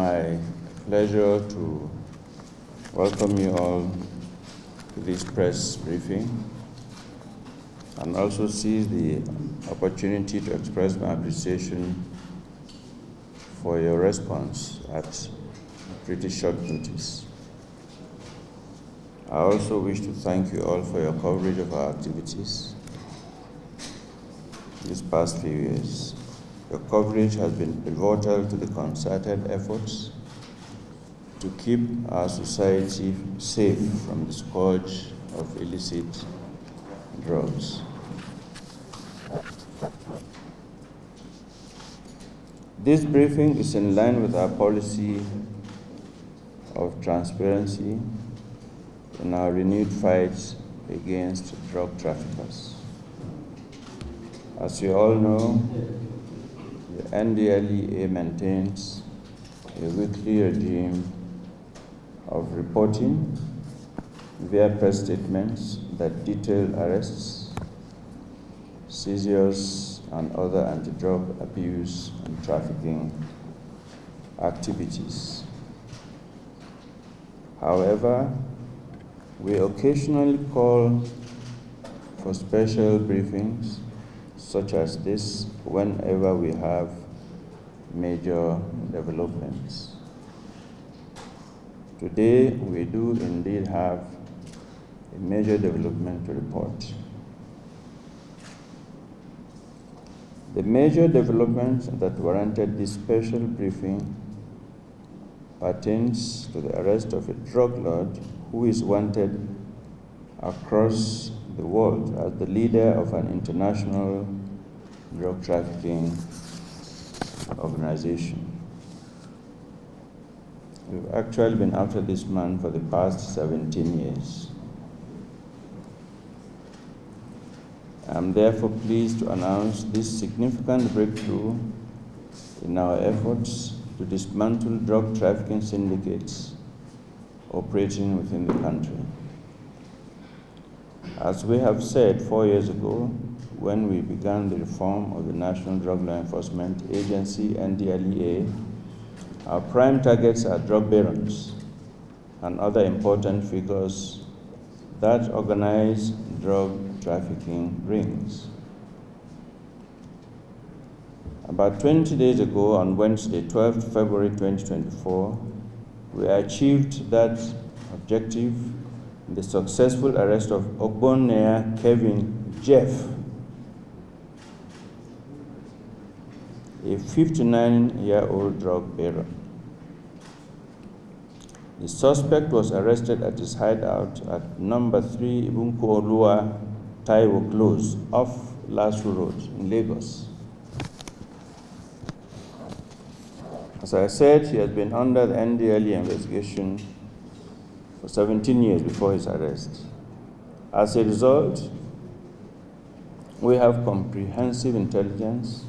my pleasure to welcome you all to this press briefing and also seize the opportunity to express my appreciation for your response at pretty short notice. I also wish to thank you all for your coverage of our activities these past few years. Your coverage has been pivotal to the concerted efforts to keep our society safe from the scourge of illicit drugs. This briefing is in line with our policy of transparency in our renewed fight against drug traffickers. As you all know, the NDLEA maintains a weekly regime of reporting via press statements that detail arrests, seizures, and other anti-drug abuse and trafficking activities. However, we occasionally call for special briefings such as this whenever we have major developments. Today, we do indeed have a major development to report. The major development that warranted this special briefing pertains to the arrest of a drug lord who is wanted across the world as the leader of an international drug trafficking organization. We've actually been after this man for the past 17 years. I'm therefore pleased to announce this significant breakthrough in our efforts to dismantle drug trafficking syndicates operating within the country. As we have said 4 years ago, when we began the reform of the National Drug Law Enforcement Agency, NDLEA, our prime targets are drug barons and other important figures that organize drug trafficking rings. About 20 days ago, on Wednesday, 12th February 2024, we achieved that objective in the successful arrest of Ogbonnay Kevlin Jeff, a 59-year-old drug baron. The suspect was arrested at his hideout at number 3 Oluwa Taiwo Close off Lasu Road in Lagos. As I said, he has been under the NDLEA investigation for 17 years before his arrest. As a result, we have comprehensive intelligence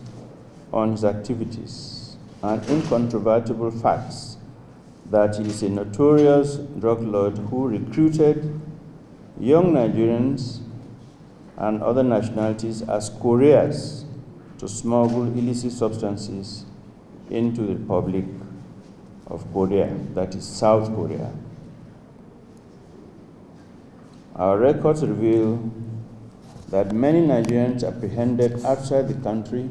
on his activities and incontrovertible facts that he is a notorious drug lord who recruited young Nigerians and other nationalities as couriers to smuggle illicit substances into the Republic of Korea, that is South Korea. Our records reveal that many Nigerians apprehended outside the country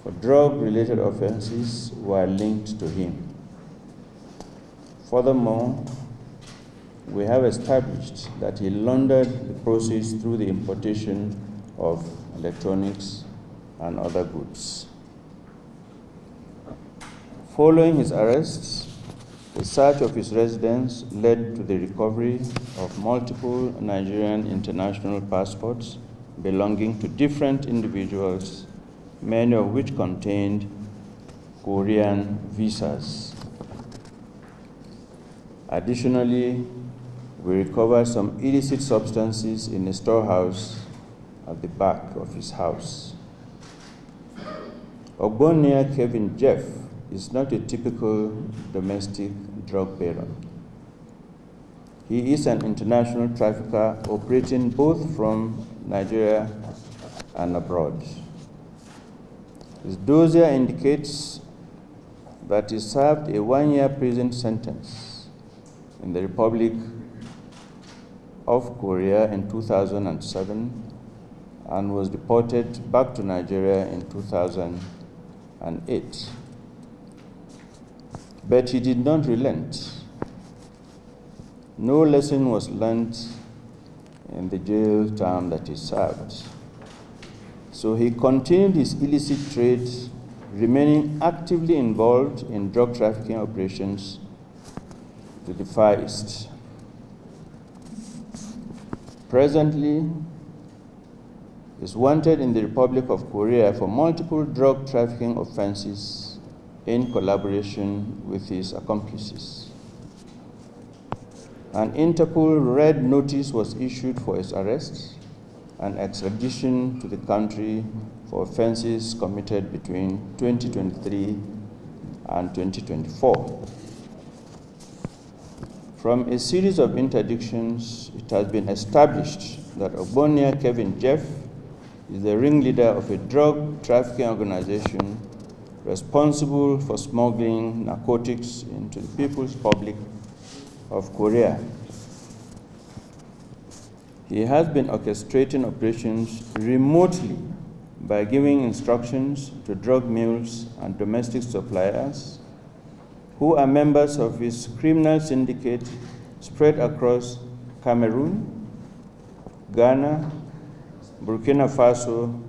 for drug-related offenses were linked to him. Furthermore, we have established that he laundered the proceeds through the importation of electronics and other goods. Following his arrest, the search of his residence led to the recovery of multiple Nigerian international passports belonging to different individuals, many of which contained Korean visas. Additionally, we recovered some illicit substances in a storehouse at the back of his house. Ogbonnay Kevlin Jeff is not a typical domestic drug baron. He is an international trafficker operating both from Nigeria and abroad. His dossier indicates that he served a 1-year prison sentence in the Republic of Korea in 2007 and was deported back to Nigeria in 2008. But he did not relent. No lesson was learned in the jail term that he served. So he continued his illicit trade, remaining actively involved in drug trafficking operations to the Far East. Presently, is wanted in the Republic of Korea for multiple drug trafficking offenses in collaboration with his accomplices. An Interpol red notice was issued for his arrest and extradition to the country for offenses committed between 2023 and 2024. From a series of interdictions, it has been established that Ogbonnay Kevlin Jeff is the ringleader of a drug trafficking organization responsible for smuggling narcotics into the People's Republic of Korea. He has been orchestrating operations remotely by giving instructions to drug mules and domestic suppliers who are members of his criminal syndicate spread across Cameroon, Ghana, Burkina Faso,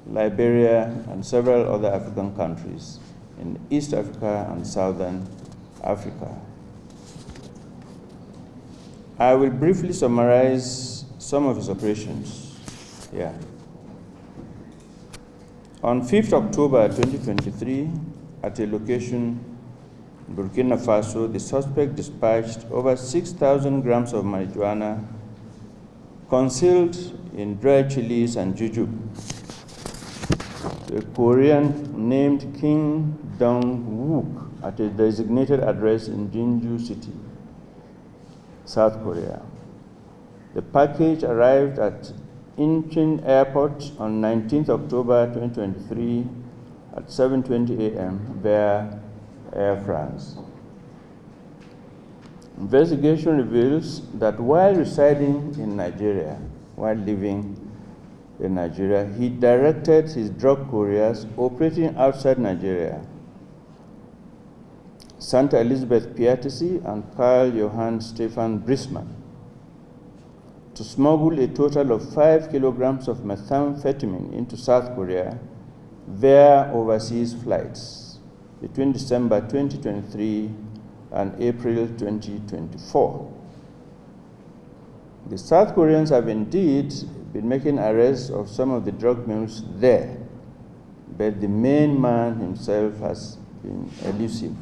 Liberia, and several other African countries in East Africa and Southern Africa. I will briefly summarize some of his operations here. On 5th October 2023, at a location in Burkina Faso, the suspect dispatched over 6,000 grams of marijuana concealed in dried chilies and jujube to a Korean named Kim Dong-wook at a designated address in Jinju City, South Korea. The package arrived at Incheon Airport on 19th October 2023 at 7:20 a.m. via Air France. Investigation reveals that while residing in Nigeria, while living in Nigeria, he directed his drug couriers operating outside Nigeria, Santa Elizabeth Piatesi and Carl Johann Stefan Brisman, to smuggle a total of 5 kilograms of methamphetamine into South Korea via overseas flights between December 2023 and April 2024. The South Koreans have indeed been making arrests of some of the drug mules there, but the main man himself has been elusive.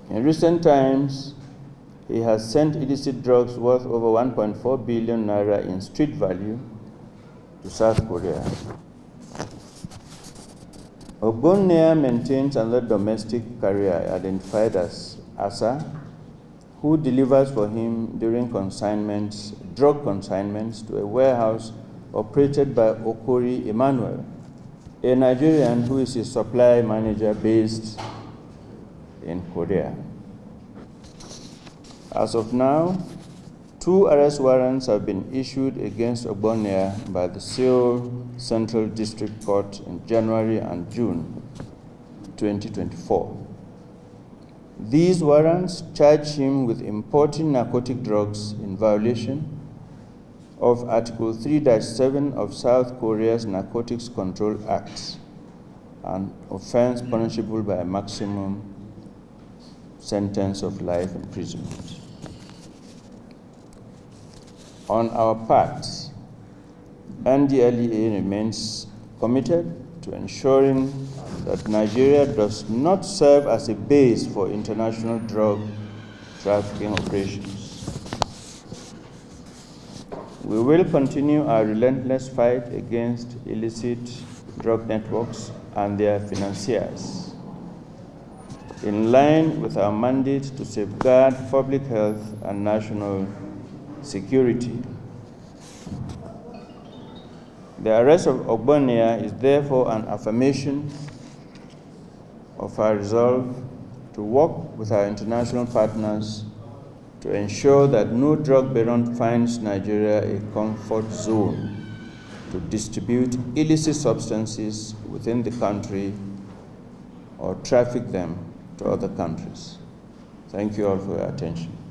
In recent times, he has sent illicit drugs worth over 1.4 billion naira in street value to South Korea. Ogbonnay maintains another domestic carrier identified as Asa, who delivers for him during consignments, drug consignments to a warehouse operated by Okori Emmanuel, a Nigerian who is a supply manager based in Korea. As of now, 2 arrest warrants have been issued against Ogbonnay by the Seoul Central District Court in January and June 2024. These warrants charge him with importing narcotic drugs in violation of Article 3-7 of South Korea's Narcotics Control Act, an offense punishable by a maximum sentence of life imprisonment. On our part, NDLEA remains committed to ensuring that Nigeria does not serve as a base for international drug trafficking operations. We will continue our relentless fight against illicit drug networks and their financiers, in line with our mandate to safeguard public health and national security. The arrest of Ogbonnay is therefore an affirmation of our resolve to work with our international partners to ensure that no drug baron finds Nigeria a comfort zone to distribute illicit substances within the country or traffic them to other countries. Thank you all for your attention.